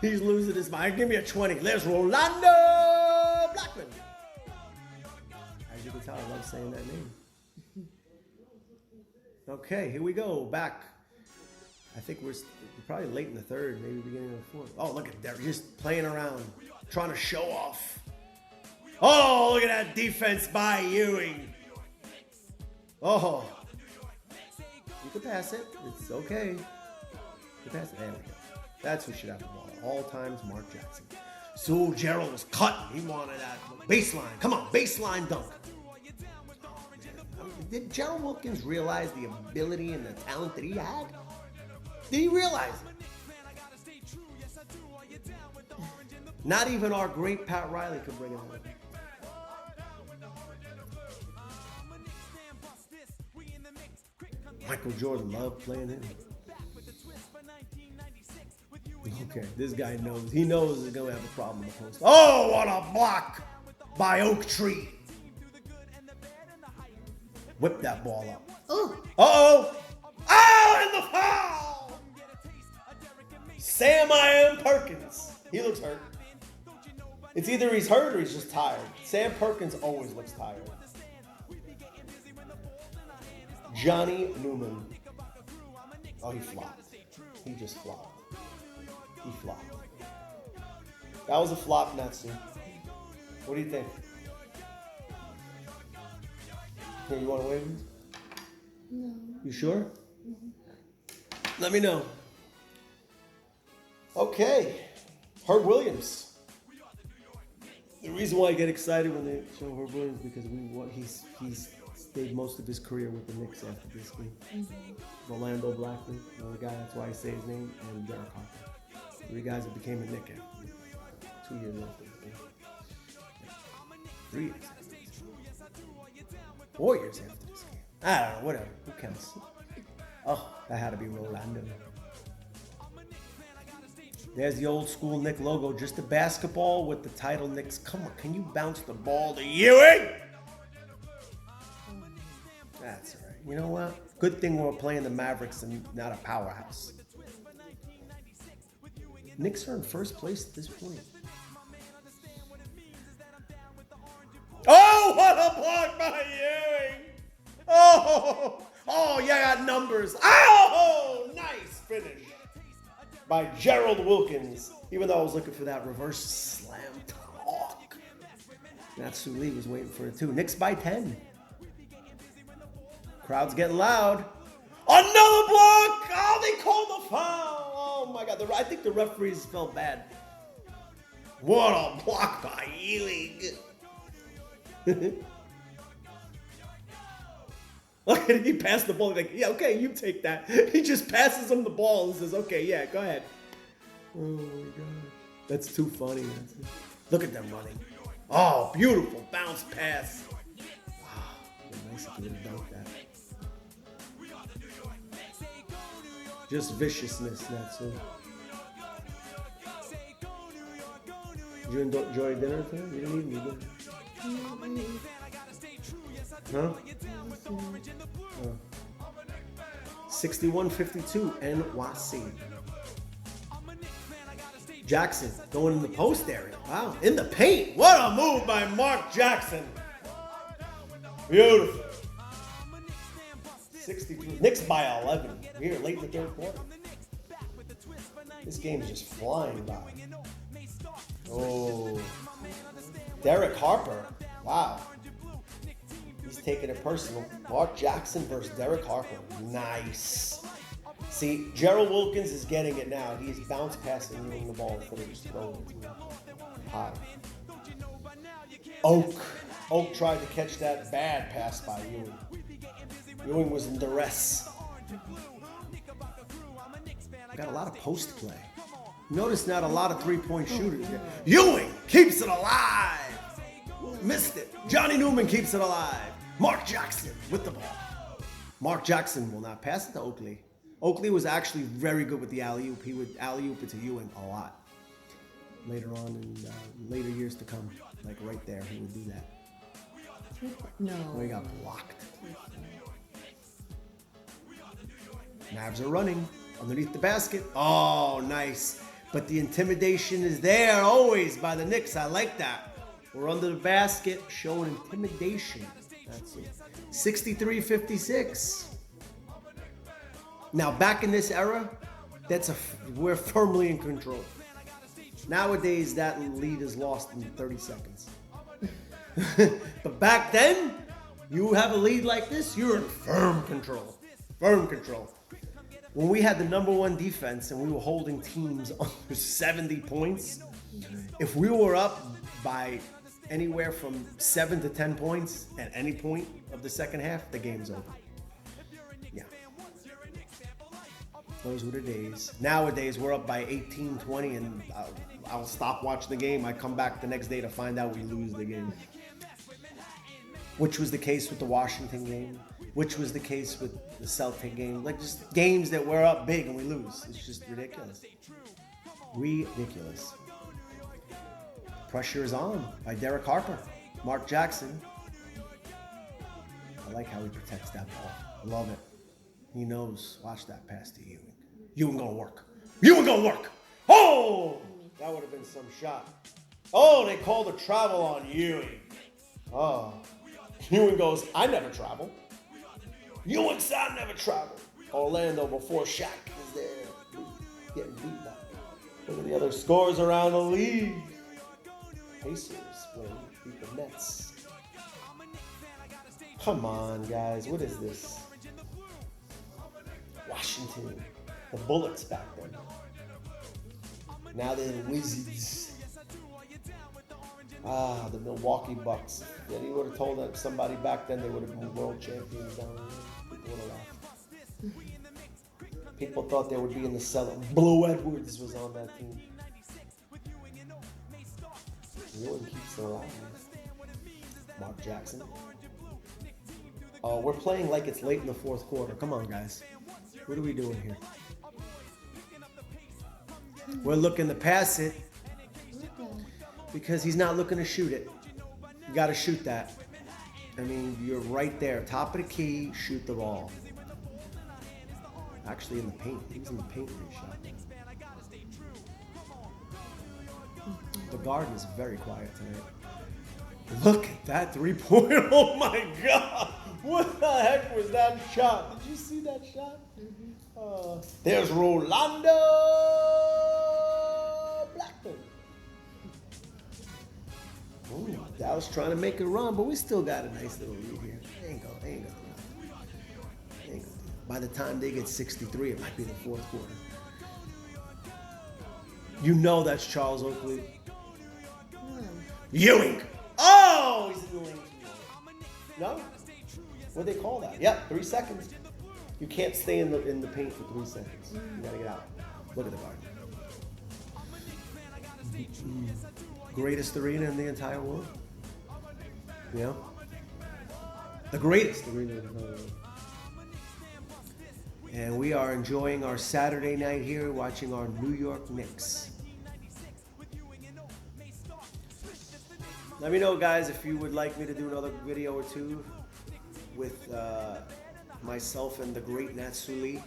Speaker 1: He's losing his mind. Give me a 20. There's Rolando Blackman. As you can tell, I love saying that name. Okay, here we go. Back. I think we're probably late in the third, maybe beginning of the fourth. Oh, look at that. Just playing around. Trying to show off. Oh, look at that defense by Ewing. Oh, you can pass it. It's okay. You can pass it. There we go. That's who should have the ball. All times, Mark Jackson. So Gerald was cut. He wanted that baseline. Come on, baseline dunk. Did Gerald Wilkins realize the ability and the talent that he had? Did he realize it? Not even our great Pat Riley could bring it out. Michael Jordan loved playing him. Okay, this guy knows. He knows he's going to have a problem in the post. Oh, what a block by Oak Tree. Whip that ball up.
Speaker 2: Oh.
Speaker 1: Uh-oh. Oh, and the foul. Sam I Am Perkins. He looks hurt. It's either he's hurt or he's just tired. Sam Perkins always looks tired. Johnny Newman. Oh, he flopped. He just flopped. He flopped. That was a flop, Natsu. What do you think? Here, you want to wave?
Speaker 2: No.
Speaker 1: You sure? Let me know. Okay. Herb Williams. The reason why I get excited when they show Herb Williams because he's stayed most of his career with the Knicks after this game. Orlando Blackman, another guy, that's why I say his name, and Derek Harper. 3 guys that became a Knick after 2 years after this game. 3 years after this game. 4 years after this game. I don't know, whatever. Who counts? Oh, that had to be Rolando. There's the old school Knick logo, just a basketball with the title Knicks. Come on, can you bounce the ball to Ewing? That's all right. You know what? Good thing we're playing the Mavericks and not a powerhouse. Knicks are in first place at this point. Oh, what a block by Ewing! Oh, you got numbers. Oh, nice finish by Gerald Wilkins. Even though I was looking for that reverse slam talk. Natsulee was waiting for it too. Knicks by 10. Crowd's getting loud. Another block! Oh, they called the foul! Oh my God, I think the referees felt bad. What a block by Ewing! Look at it, he passed the ball. He's like, yeah, okay, you take that. He just passes him the ball and says, okay, yeah, go ahead. Oh my God, that's too funny. Look at them running. Oh, beautiful bounce pass. Wow, nice if you didn't dunk that. Just viciousness, that's it. Did you enjoy dinner today? You didn't eat any dinner. Huh? 61-52 NYC. Jackson going in the post area. Wow, in the paint. What a move by Mark Jackson. Beautiful. 63. Knicks by 11. We're late in the third quarter. This game is just flying by. Oh. Derek Harper. Wow. He's taking it personal. Mark Jackson versus Derek Harper. Nice. See, Gerald Wilkins is getting it now. He's bounce passing the ball instead of just throwing it high. Oak tried to catch that bad pass by Ewing. Ewing was in duress. Got a lot of post play. Notice not a lot of three-point shooters here. Ewing keeps it alive. Missed it. Johnny Newman keeps it alive. Mark Jackson with the ball. Mark Jackson will not pass it to Oakley. Oakley was actually very good with the alley-oop. He would alley-oop it to Ewing a lot. Later on in later years to come, like right there, he would do that.
Speaker 2: No.
Speaker 1: Oh, he got blocked. Mavs are running underneath the basket. Oh, nice. But the intimidation is there always by the Knicks. I like that. We're under the basket, showing intimidation. That's it. 63-56. Now, back in this era, we're firmly in control. Nowadays, that lead is lost in 30 seconds. But back then, you have a lead like this, you're in firm control. Firm control. When we had the number one defense and we were holding teams under 70 points, if we were up by anywhere from 7 to 10 points at any point of the second half, the game's over. Yeah. Those were the days. Nowadays, we're up by 18, 20, and I'll stop watching the game. I come back the next day to find out we lose the game. Which was the case with the Washington game. Which was the case with the Celtic game. Like, just games that we're up big and we lose. It's just ridiculous. Ridiculous. Pressure is on by Derek Harper. Mark Jackson. I like how he protects that ball. I love it. He knows. Watch that pass to Ewing. Ewing gonna work. Ewing gonna work. Oh! That would have been some shot. Oh, they called a travel on Ewing. Oh. Ewing goes, I never travel. Ewing Sound never traveled. Orlando before Shaq is there. Getting beat by. Look at the other scores around the league. Pacers win, beat the Nets. Come on, guys. What is this? Washington. The Bullets back then. Now they're the Wizards. The Milwaukee Bucks. Then he would have told that somebody back then they would have been world champions down there. People would have laughed. People thought they would be in the cellar. Blue Edwards was on that team. Ewing keeps it alive. Mark Jackson. Oh, we're playing like it's late in the fourth quarter. Come on, guys. What are we doing here? We're looking to pass it because he's not looking to shoot it. You got to shoot that. I mean, you're right there. Top of the key, shoot the ball. Actually in the paint. He was in the paint when he shot. The Garden is very quiet tonight. Look at that three-pointer. Oh my God. What the heck was that shot? Did you see that shot? Mm-hmm. There's Rolando Blackburn. Ooh, Dallas trying to make a run, but we still got a nice little lead here. Ain't gonna do nothing. By the time they get 63, it might be the fourth quarter. You know that's Charles Oakley. Ewing. Oh, he's in the lane. No? What do they call that? Yep, 3 seconds. You can't stay in the paint for 3 seconds. You gotta get out. Look at the guard. Greatest arena in the entire world. You know? The greatest arena in the entire world. And we are enjoying our Saturday night here watching our New York Knicks. Let me know, guys, if you would like me to do another video or two with myself and the great Natsulee.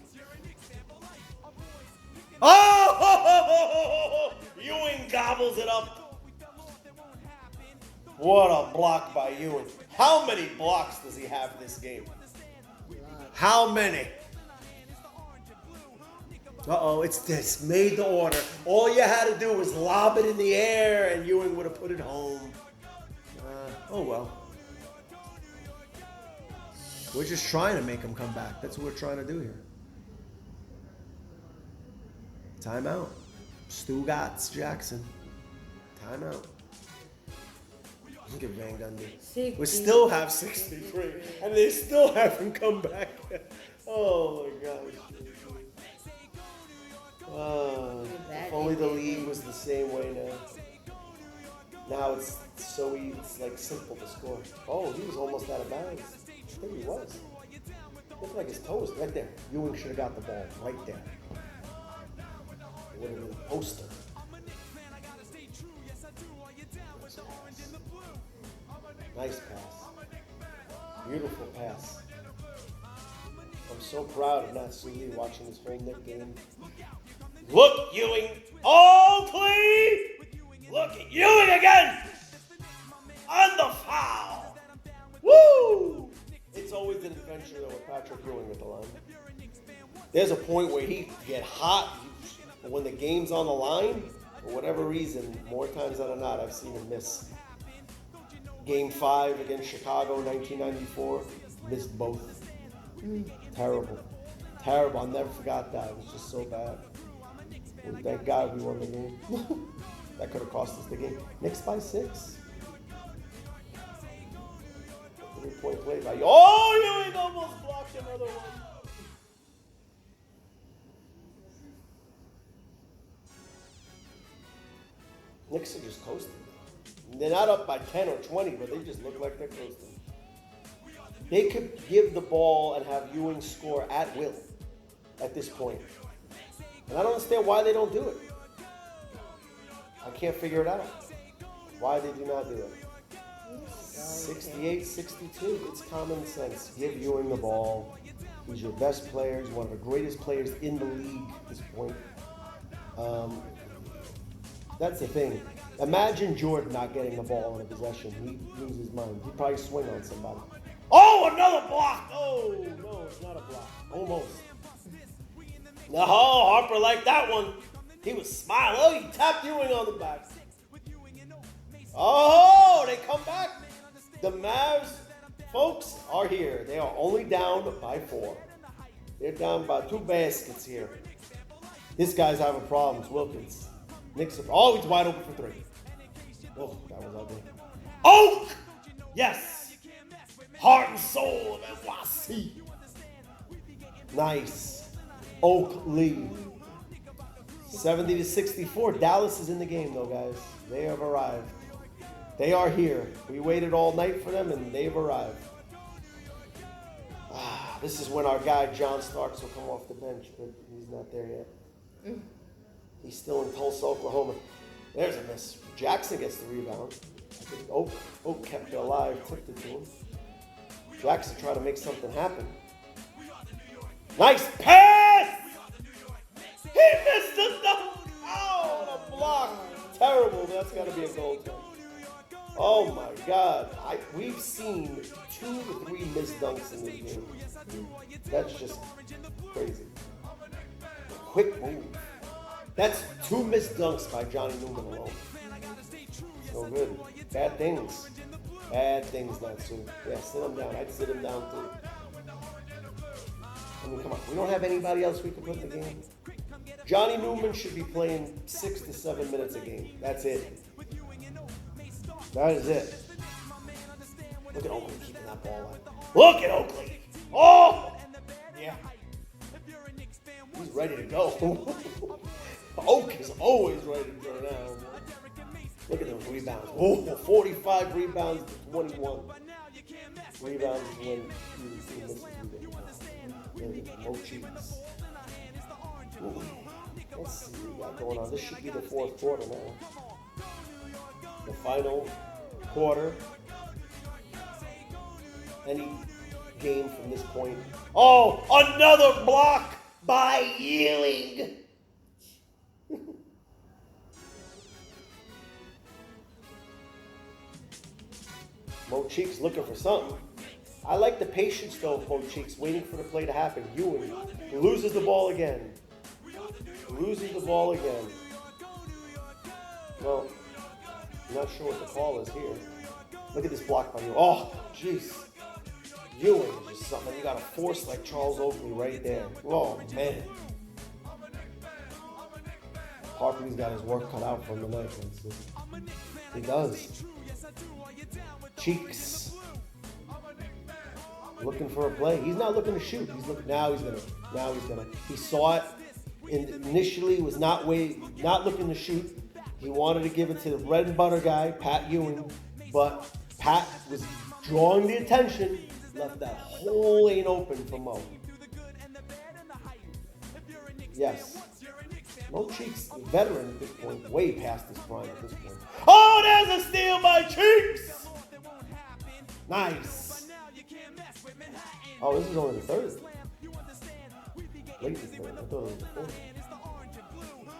Speaker 1: Oh! Ewing gobbles it up. What a block by Ewing. How many blocks does he have this game? How many? Uh-oh, it's this. Made the order. All you had to do was lob it in the air and Ewing would have put it home. Oh well. We're just trying to make him come back. That's what we're trying to do here. Timeout. Stu Gotts Jackson. Timeout. Look at Van Gundy. We still have 63, and they still haven't come back yet. Oh my gosh. If only the league was the same way now. Now it's so easy, it's like simple to score. Oh, he was almost out of bounds. I think he was. Looked like his toes right there. Ewing should have got the ball right there. It would have been a poster. Nice pass. Beautiful pass. I'm so proud of Natsulee watching this whole Knick game. Look, Ewing. Oakley! Look at Ewing again! On the foul! Woo! It's always an adventure, though, with Patrick Ewing at the line. There's a point where he can get hot, but when the game's on the line, for whatever reason, more times than not, I've seen him miss. Game 5 against Chicago, 1994, missed both. Terrible. Terrible. I'll never forget that. It was just so bad. And thank God we won the game. That could have cost us the game. Knicks by 6. 3-point play by... Oh, Ewing almost blocked another one. Knicks are just coasting. They're not up by 10 or 20, but they just look like they're coasting. They could give the ball and have Ewing score at will at this point. And I don't understand why they don't do it. I can't figure it out. Why they do not do it. 68-62. It's common sense. Give Ewing the ball. He's your best player. He's one of the greatest players in the league at this point. That's the thing. Imagine Jordan not getting the ball in a possession. He'd lose his mind. He'd probably swing on somebody. Oh, another block. Oh, no, it's not a block. Almost. No, Harper liked that one. He was smiling. Oh, he tapped Ewing on the back. Oh, they come back. The Mavs, folks, are here. They are only down by 4. They're down by 2 baskets here. This guy's having problems, Wilkins. Knicks are, oh, he's wide open for 3. Oh, that was ugly. Oak! Yes! Heart and soul of NYC. Nice. Oak lead. 70-64. Dallas is in the game, though, guys. They have arrived. They are here. We waited all night for them, and they've arrived. This is when our guy, John Starks, will come off the bench, but he's not there yet. He's still in Tulsa, Oklahoma. There's a miss. Jackson gets the rebound. I think Oak kept it alive, tipped it to him. Jackson tried to make something happen. Nice pass! He missed the dunk! Oh, the block! Terrible. That's got to be a goal. Oh my God. We've seen 2 to 3 missed dunks in this game. That's just crazy. Quick move. That's 2 missed dunks by Johnny Newman alone. So good. Bad things. Bad things, Natsulee. Yeah, sit him down. I'd sit him down too. I mean, come on. We don't have anybody else we can put in the game. Johnny Newman should be playing 6 to 7 minutes a game. That's it. That is it. Look at Oakley keeping that ball out. Look at Oakley. Oh! Yeah. He's ready to go. Oak is always ready to go now. Look at those rebounds. Oh, 45 rebounds to 21. Rebounds when you misses no cheats. Let's see what we got going on. This should be the 4th quarter now. The final quarter. Any game from this point. Oh, another block by Ewing. Mo Cheeks looking for something. I like the patience though of Mo Cheeks, waiting for the play to happen. Ewing loses the ball again. Loses the ball again. Well, I'm not sure what the call is here. Look at this block by Ewing. Oh, jeez. Ewing is just something. You got to force like Charles Oakley right there. Oh, man. Harper's got his work cut out from the night. He does. Cheeks. Looking for a play. He's not looking to shoot. He's looking. Now he's gonna. He saw it. Initially was not looking to shoot. He wanted to give it to the bread and butter guy, Pat Ewing, but Pat was drawing the attention. Left that whole lane open for Mo. Yes. Mo Cheeks, veteran at this point, way past his prime at this point. Oh, there's a steal by Cheeks! Nice. Oh, this is only the 3rd. Late the 3rd. I thought it was the 4th.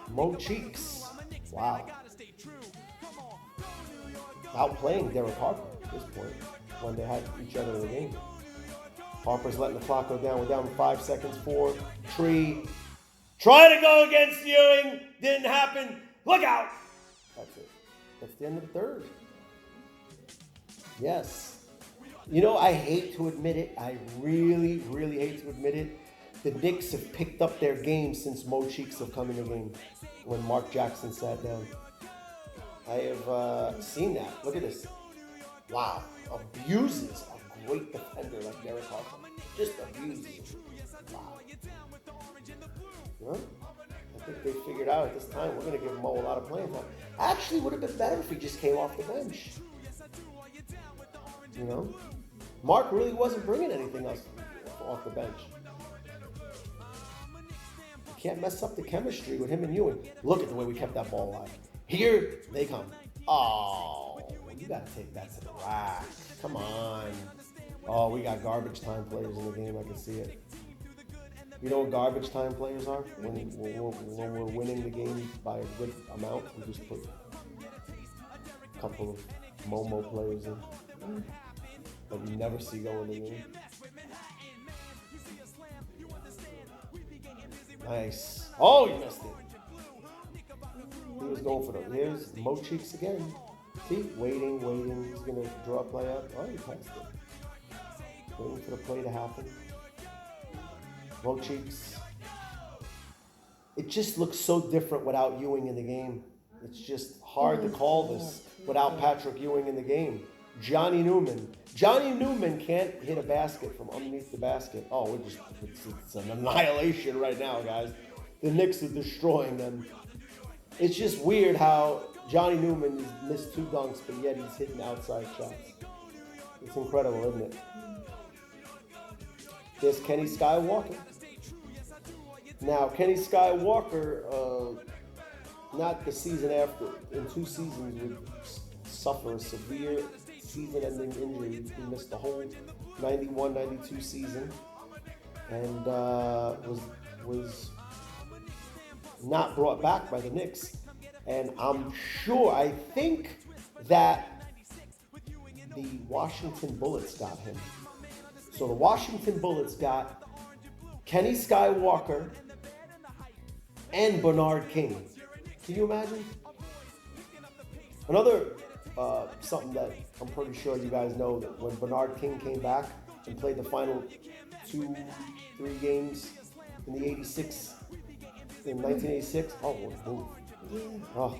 Speaker 1: Mo Cheeks. Wow. Outplaying Derek Harper at this point when they had each other in the game. Harper's letting the clock go down. We're down 5 seconds. 4, 3. Try to go against Ewing. Didn't happen. Look out. That's it. That's the end of the 3rd. Yes. You know, I hate to admit it. I really, really hate to admit it. The Knicks have picked up their game since Mo Cheeks have come in the game when Mark Jackson sat down. I have seen that. Look at this. Wow. Abuses a great defender like Derek Harper. Just abuses. Wow. Well, I think they figured out at this time we're going to give Mo a lot of playing time. Actually, would have been better if he just came off the bench. You know? Mark really wasn't bringing anything else off the bench. You can't mess up the chemistry with him and Ewing. Look at the way we kept that ball alive. Here they come. Oh, you got to take that to the rack. Come on. Oh, we got garbage time players in the game. I can see it. You know what garbage time players are? When we're winning the game by a good amount, we just put a couple of Momo players in. that you never see go in the game. Nice. Oh, he missed it. He was going for the. Here's Mo Cheeks again. See, waiting. He's gonna draw a play up. Oh, he passed it. Waiting for the play to happen. Mo Cheeks. It just looks so different without Ewing in the game. It's just hard to call this without Patrick Ewing in the game. Johnny Newman can't hit a basket from underneath the basket. Oh, it's an annihilation right now, guys. The Knicks are destroying them. It's just weird how Johnny Newman has missed 2 dunks, but yet he's hitting outside shots. It's incredible, isn't it? There's Kenny Skywalker. Now, Kenny Skywalker, not the season after, in 2 seasons would suffer a severe season-ending injury. He missed the whole 91-92 season and was not brought back by the Knicks. And I think that the Washington Bullets got him. So the Washington Bullets got Kenny Skywalker and Bernard King. Can you imagine? Another something that I'm pretty sure you guys know, that when Bernard King came back and played the final 2-3 games in the 86, in 1986. Oh, what a move. Yeah.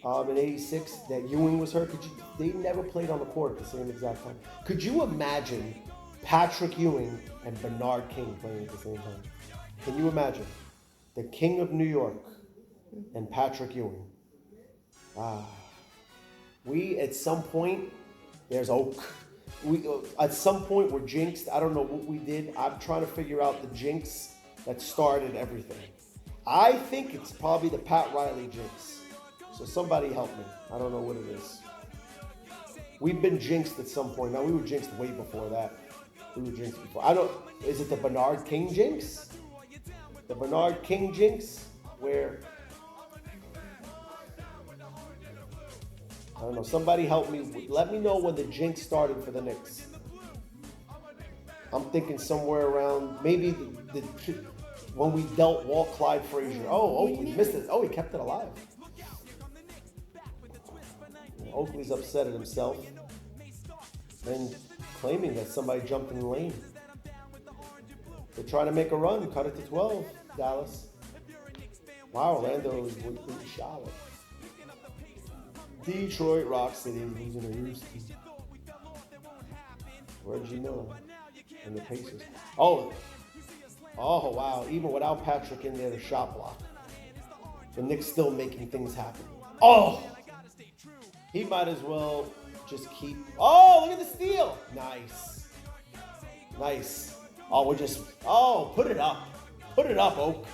Speaker 1: Oh. In 86, that Ewing was hurt. They never played on the court at the same exact time. Could you imagine Patrick Ewing and Bernard King playing at the same time? Can you imagine? The King of New York and Patrick Ewing. We, at some point, there's Oak. At some point, we're jinxed. I don't know what we did. I'm trying to figure out the jinx that started everything. I think it's probably the Pat Riley jinx. So somebody help me. I don't know what it is. We've been jinxed at some point. Now, we were jinxed way before that. Is it the Bernard King jinx? The Bernard King jinx? Where, I don't know, somebody help me. Let me know when the jinx started for the Knicks. I'm thinking somewhere around, maybe when we dealt Walt Clyde Frazier. Oh, Oakley missed it. Oh, he kept it alive. Oakley's upset at himself and claiming that somebody jumped in the lane. They're trying to make a run, cut it to 12, Dallas. Wow, Orlando is in Charlotte. Detroit Rock City, who's in a Houston. Reggie Miller and the Pacers. Oh, wow, even without Patrick in there, the shot block. The Knicks still making things happen. Oh! He might as well just keep. Oh, look at the steal. Nice. Nice. Oh, put it up. Put it up, Oak.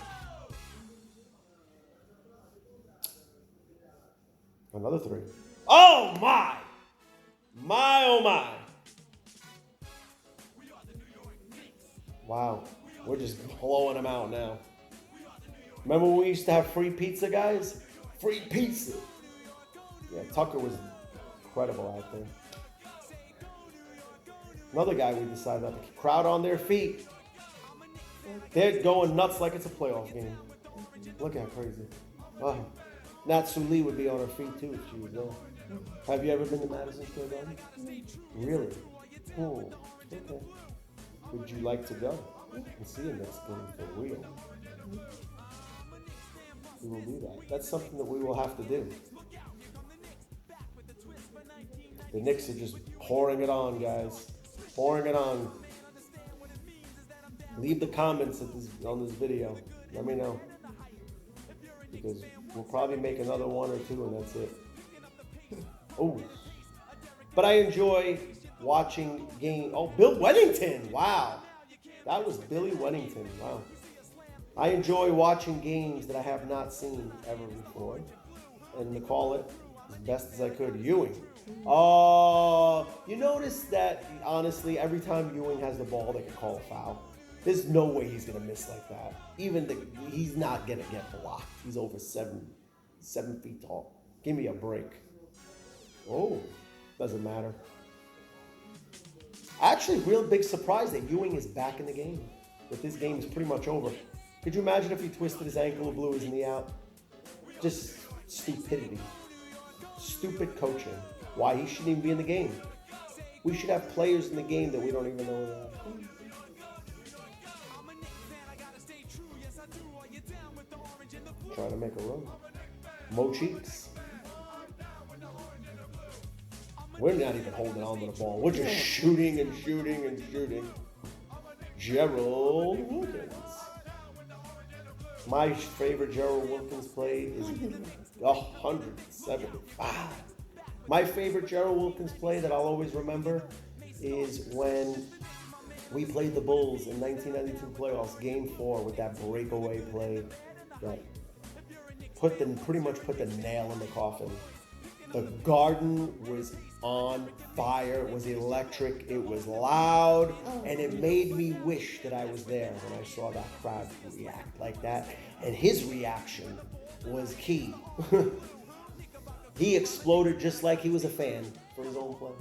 Speaker 1: Another 3. Oh, my. My, oh, my. Wow. We're just blowing them out now. Remember when we used to have free pizza, guys? Free pizza. Yeah, Tucker was incredible out there. Another guy we decided not to crowd on their feet. They're going nuts like it's a playoff game. Look how crazy. Oh, Natsulee would be on her feet too if she was there. Have you ever been to Madison Square Garden? Really? Oh, okay. Would you like to go and see a Knicks game for real? We will do that. That's something that we will have to do. The Knicks are just pouring it on, guys. Pouring it on. Leave the comments on this video. Let me know. Because we'll probably make another 1 or 2 and that's it. Oh. But I enjoy watching game. Oh, Bill Wennington. Wow. That was Billy Wennington. Wow. I enjoy watching games that I have not seen ever before. And to call it as best as I could. Ewing. Oh, you notice that, honestly, every time Ewing has the ball, they can call a foul. There's no way he's going to miss like that. He's not going to get blocked. He's over 7 feet tall. Give me a break. Oh, doesn't matter. Actually, real big surprise that Ewing is back in the game. But this game is pretty much over. Could you imagine if he twisted his ankle or blew his knee out? Just stupidity. Stupid coaching. Why he shouldn't even be in the game. We should have players in the game that we don't even know they are. Trying to make a run. Mo Cheeks. We're not even holding on to the ball. We're just shooting and shooting and shooting. Gerald Wilkins. My favorite Gerald Wilkins play is 175. My favorite Gerald Wilkins play that I'll always remember is when we played the Bulls in 1992 playoffs, Game 4, with that breakaway play that pretty much put the nail in the coffin. The Garden was on fire. It was electric. It was loud. And it made me wish that I was there when I saw that crowd react like that. And his reaction was key. He exploded just like he was a fan for his own play.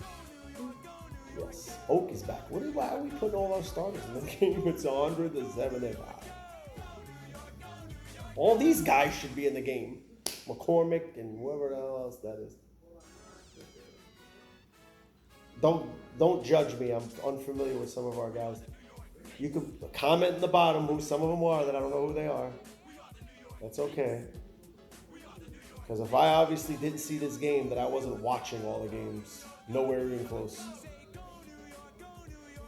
Speaker 1: Yes. Oak is back. Why are we putting all our starters in the game? It's 175. All these guys should be in the game. McCormick and whoever else that is. Don't judge me. I'm unfamiliar with some of our guys. You can comment in the bottom who some of them are that I don't know who they are. That's okay. Because if I obviously didn't see this game, that I wasn't watching all the games. Nowhere even close.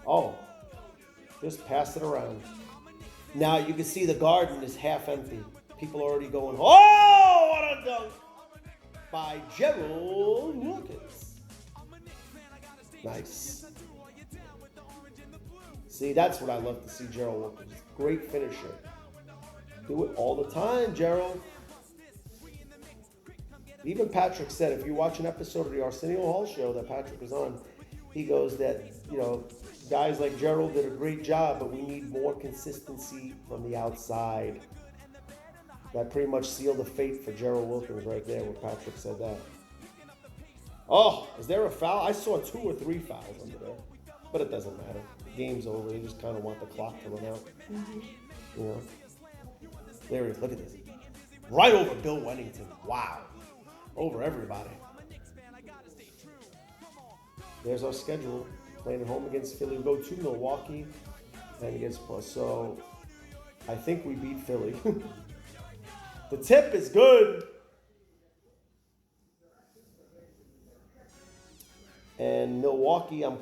Speaker 1: Oh, just pass it around. Now you can see the Garden is half empty. People are already going, oh, what a dunk by Gerald Wilkins. Nice. See, that's what I love to see Gerald Wilkins. Great finisher. Do it all the time, Gerald. Even Patrick said, if you watch an episode of the Arsenio Hall show that Patrick was on, he goes that, guys like Gerald did a great job, but we need more consistency from the outside. That pretty much sealed the fate for Gerald Wilkins right there when Patrick said that. Oh, is there a foul? I saw 2 or 3 fouls under there. But it doesn't matter. The game's over. They just kind of want the clock to run out. Mm-hmm. There he is. Look at this. Right over Bill Wennington. Wow. Over everybody. There's our schedule. Playing at home against Philly. We go to Milwaukee and against Plus. So I think we beat Philly. The tip is good. And Milwaukee, I'm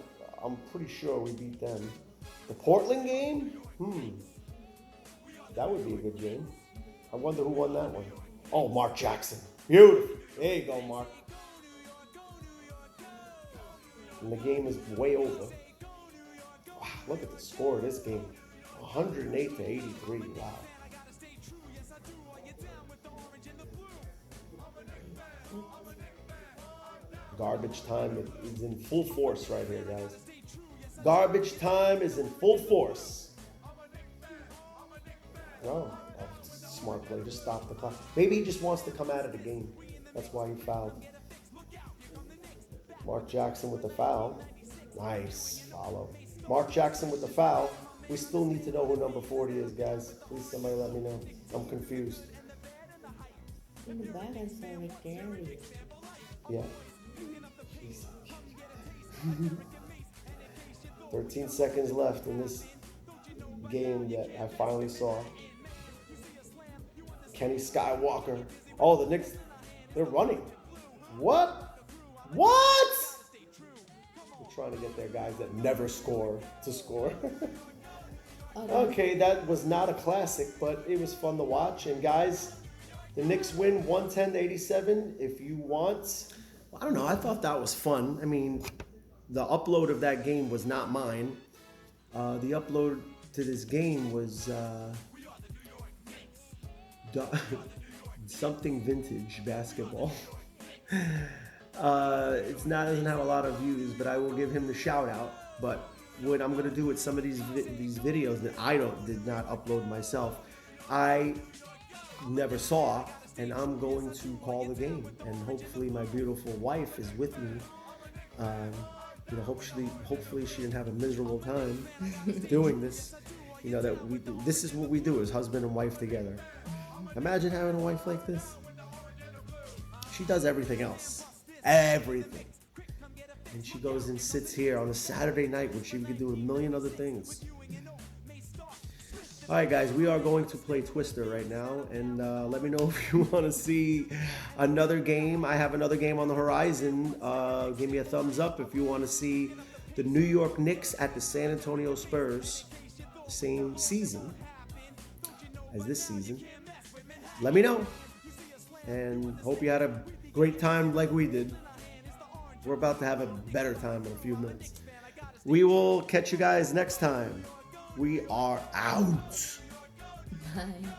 Speaker 1: pretty sure we beat them. The Portland game? That would be a good game. I wonder who won that one. Oh, Mark Jackson. Beautiful. There you go, Mark. And the game is way over. Wow, look at the score of this game. 108-83. Wow. Garbage time is in full force right here, guys. Garbage time is in full force. Oh, smart play. Just stop the clock. Maybe he just wants to come out of the game. That's why he fouled. Mark Jackson with the foul. Nice follow. Mark Jackson with the foul. We still need to know who number 40 is, guys. Please, somebody let me know. I'm confused.
Speaker 2: In the back, I saw Rick Gary.
Speaker 1: Yeah. 13 seconds left in this game that I finally saw. Kenny Skywalker. Oh, the Knicks, they're running. What? They're trying to get their guys that never score to score. Okay, that was not a classic, but it was fun to watch. And guys, the Knicks win 110-87. If you want, I don't know, I thought that was fun. I mean, the upload of that game was not mine. The upload to this game was something vintage basketball. Doesn't have a lot of views, but I will give him the shout out. But what I'm gonna do with some of these videos that I did not upload myself, I never saw, and I'm going to call the game, and hopefully my beautiful wife is with me hopefully she didn't have a miserable time doing this. This is what we do as husband and wife together. Imagine having a wife like this. She does everything else. Everything. And she goes and sits here on a Saturday night when she could do a million other things. All right, guys, we are going to play Twister right now. And let me know if you want to see another game. I have another game on the horizon. Give me a thumbs up if you want to see the New York Knicks at the San Antonio Spurs. The same season as this season. Let me know. And hope you had a great time like we did. We're about to have a better time in a few minutes. We will catch you guys next time. We are out.
Speaker 2: Bye.